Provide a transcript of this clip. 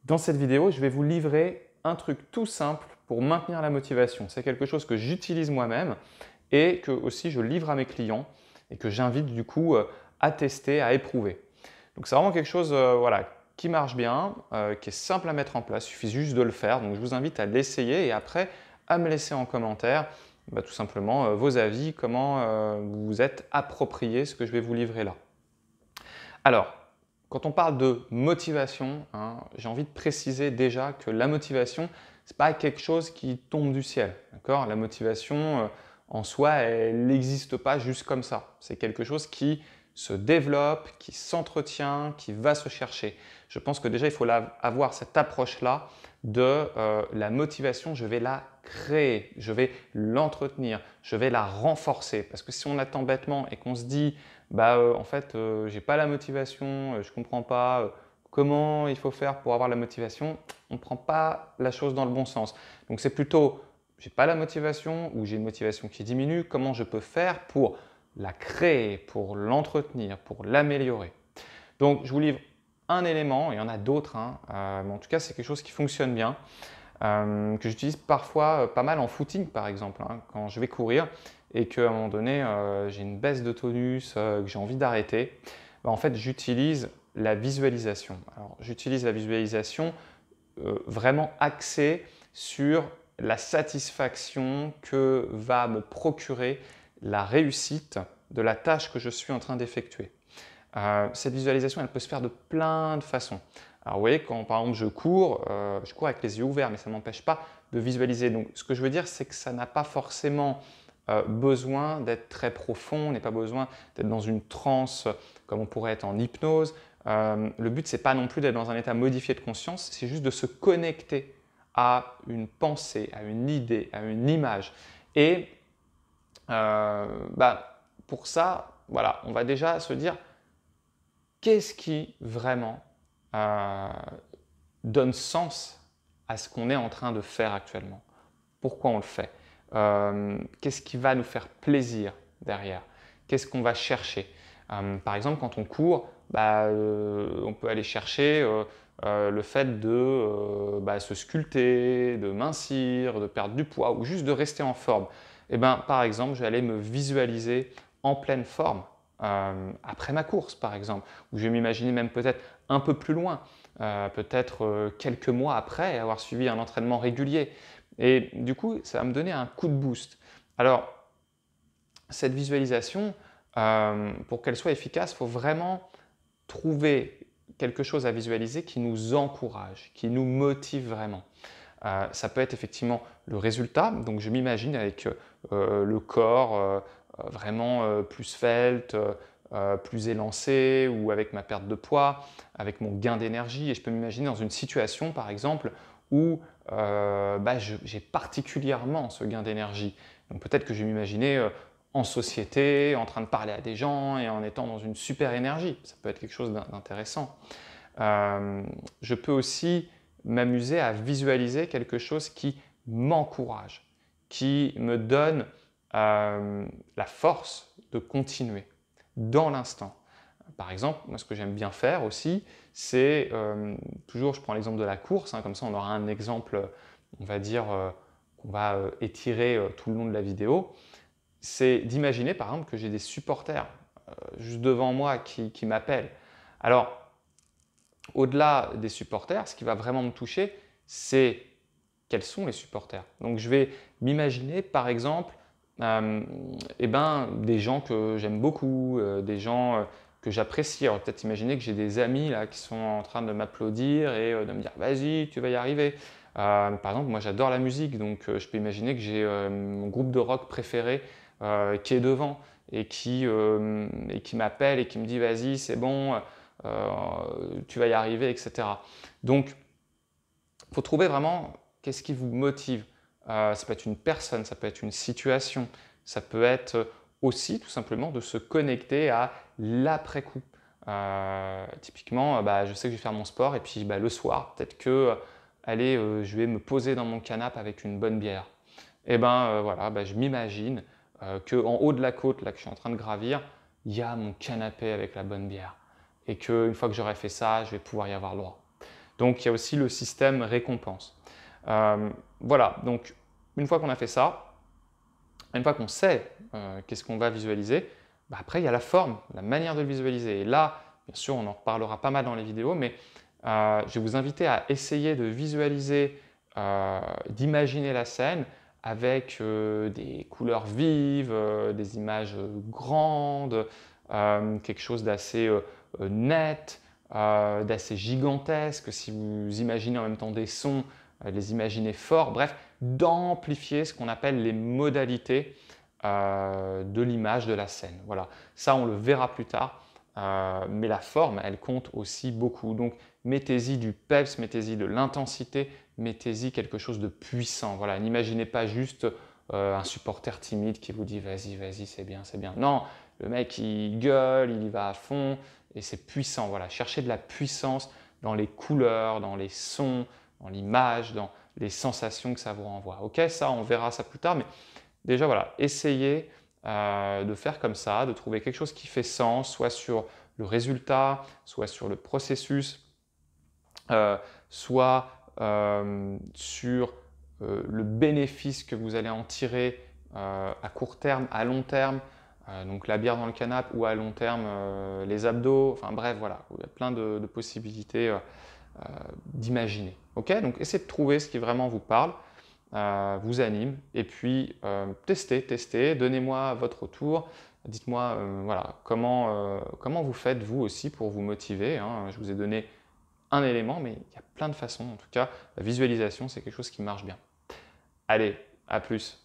Dans cette vidéo, je vais vous livrer un truc tout simple pour maintenir la motivation. C'est quelque chose que j'utilise moi-même et que aussi je livre à mes clients et que j'invite du coup à tester, à éprouver. Donc c'est vraiment quelque chose voilà, qui marche bien, qui est simple à mettre en place, il suffit juste de le faire. Donc je vous invite à l'essayer et après à me laisser en commentaire tout simplement vos avis, comment vous vous êtes approprié ce que je vais vous livrer là. Alors, quand on parle de motivation, hein, j'ai envie de préciser déjà que la motivation, ce n'est pas quelque chose qui tombe du ciel. La motivation, en soi, elle n'existe pas juste comme ça. C'est quelque chose qui se développe, qui s'entretient, qui va se chercher. Je pense que déjà, il faut avoir cette approche-là de la motivation, je vais la créer, je vais l'entretenir, je vais la renforcer. Parce que si on attend bêtement et qu'on se dit en fait, j'ai pas la motivation, je comprends pas comment il faut faire pour avoir la motivation. On ne prend pas la chose dans le bon sens. Donc c'est plutôt, j'ai pas la motivation ou j'ai une motivation qui diminue, comment je peux faire pour la créer, pour l'entretenir, pour l'améliorer. Donc je vous livre un élément, il y en a d'autres, hein, mais en tout cas c'est quelque chose qui fonctionne bien, que j'utilise parfois pas mal en footing par exemple, hein, quand je vais courir et qu'à un moment donné j'ai une baisse de tonus, que j'ai envie d'arrêter, en fait j'utilise la visualisation. Alors j'utilise la visualisation vraiment axée sur la satisfaction que va me procurer la réussite de la tâche que je suis en train d'effectuer. Cette visualisation, elle peut se faire de plein de façons. Alors vous voyez, quand par exemple je cours avec les yeux ouverts, mais ça ne m'empêche pas de visualiser. Donc ce que je veux dire, c'est que ça n'a pas forcément besoin d'être très profond, on n'a pas besoin d'être dans une transe comme on pourrait être en hypnose. Le but, ce n'est pas non plus d'être dans un état modifié de conscience, c'est juste de se connecter à une pensée, à une idée, à une image. Et pour ça, voilà, on va déjà se dire qu'est-ce qui vraiment donne sens à ce qu'on est en train de faire actuellement? Pourquoi on le fait? Qu'est-ce qui va nous faire plaisir derrière? Qu'est-ce qu'on va chercher? Par exemple, quand on court, on peut aller chercher le fait de se sculpter, de mincir, de perdre du poids ou juste de rester en forme. Par exemple, je vais aller me visualiser en pleine forme après ma course, par exemple, ou je vais m'imaginer même peut-être un peu plus loin, peut-être quelques mois après avoir suivi un entraînement régulier. Et du coup, ça va me donner un coup de boost. Alors, cette visualisation, pour qu'elle soit efficace, il faut vraiment trouver quelque chose à visualiser qui nous encourage, qui nous motive vraiment. Ça peut être effectivement le résultat, donc je m'imagine avec le corps vraiment plus svelte, plus élancé, ou avec ma perte de poids, avec mon gain d'énergie, et je peux m'imaginer dans une situation par exemple où j'ai particulièrement ce gain d'énergie. Donc peut-être que je vais m'imaginer en société, en train de parler à des gens et en étant dans une super énergie. Ça peut être quelque chose d'intéressant. Je peux aussi m'amuser à visualiser quelque chose qui m'encourage, qui me donne la force de continuer dans l'instant. Par exemple, moi ce que j'aime bien faire aussi, c'est toujours, je prends l'exemple de la course, hein, comme ça on aura un exemple, on va dire, qu'on va étirer tout le long de la vidéo, c'est d'imaginer par exemple que j'ai des supporters juste devant moi qui m'appellent. Alors, au-delà des supporters, ce qui va vraiment me toucher, c'est quels sont les supporters. Donc je vais m'imaginer par exemple des gens que j'aime beaucoup, des gens que j'apprécie. Alors peut-être imaginer que j'ai des amis là, qui sont en train de m'applaudir et de me dire vas-y, tu vas y arriver. Par exemple, moi j'adore la musique, donc je peux imaginer que j'ai mon groupe de rock préféré qui est devant et qui m'appelle et qui me dit vas-y, c'est bon, tu vas y arriver, etc. Donc, il faut trouver vraiment qu'est-ce qui vous motive. Ça peut être une personne, ça peut être une situation, ça peut être aussi tout simplement de se connecter à l'après-coup. Typiquement, je sais que je vais faire mon sport et puis le soir, peut-être que je vais me poser dans mon canapé avec une bonne bière. Et je m'imagine qu'en haut de la côte là, que je suis en train de gravir, il y a mon canapé avec la bonne bière. Et qu'une fois que j'aurai fait ça, je vais pouvoir y avoir le droit. Donc, il y a aussi le système récompense. Voilà, donc une fois qu'on a fait ça, une fois qu'on sait qu'est-ce qu'on va visualiser, bah après, il y a la forme, la manière de le visualiser. Et là, bien sûr, on en reparlera pas mal dans les vidéos, mais je vais vous inviter à essayer de visualiser, d'imaginer la scène avec des couleurs vives, des images grandes, quelque chose d'assez net, d'assez gigantesque. Si vous imaginez en même temps des sons, les imaginer forts. Bref, d'amplifier ce qu'on appelle les modalités de l'image de la scène. Voilà, ça on le verra plus tard, mais la forme, elle compte aussi beaucoup. Donc mettez-y du peps, mettez-y de l'intensité, mettez-y quelque chose de puissant. Voilà, n'imaginez pas juste un supporter timide qui vous dit vas-y, vas-y, c'est bien, c'est bien. Non, le mec il gueule, il y va à fond et c'est puissant. Voilà, cherchez de la puissance dans les couleurs, dans les sons, dans l'image, dans les sensations que ça vous renvoie. Ok, ça on verra ça plus tard, mais déjà voilà, essayez de faire comme ça, de trouver quelque chose qui fait sens, soit sur le résultat, soit sur le processus, soit sur le bénéfice que vous allez en tirer à court terme, à long terme, donc la bière dans le canapé ou à long terme les abdos, enfin bref voilà, il y a plein de possibilités d'imaginer. Ok, donc essayez de trouver ce qui vraiment vous parle, vous anime et puis testez, donnez-moi votre retour. Dites-moi voilà, comment vous faites vous aussi pour vous motiver, hein. Je vous ai donné un élément, mais il y a plein de façons. En tout cas, la visualisation, c'est quelque chose qui marche bien. Allez, à plus!